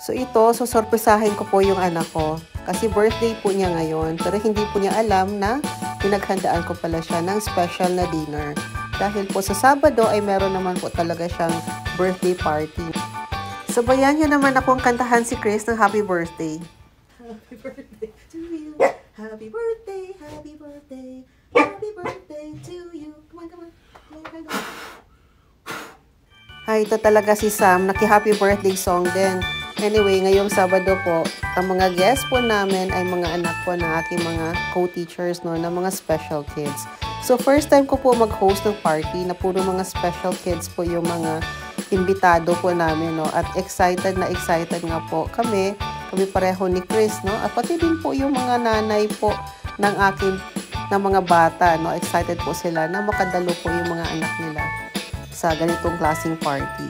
So ito, susurpresahin ko po yung anak ko. Kasi birthday po niya ngayon. Pero hindi po niya alam na pinaghandaan ko pala siya ng special na dinner. Dahil po sa Sabado ay meron naman po talaga siyang birthday party. Sabayan niyo naman akong kantahan si Chris ng happy birthday. Happy birthday to you. Happy birthday, happy birthday. Happy birthday to you. Come on, come on. Come on. Ay, ito talaga si Sam. Naki-happy birthday song din. Anyway, ngayong Sabado po, ang mga guests po namin ay mga anak po ng aking mga co-teachers, no, na mga special kids. So, first time ko po mag-host ng party na puro mga special kids po yung mga imbitado po namin, no. At excited nga po kami pareho ni Chris, no. At pati din po yung mga nanay po ng mga bata, no. Excited po sila na makadalo po yung mga anak nila sa ganitong klaseng party.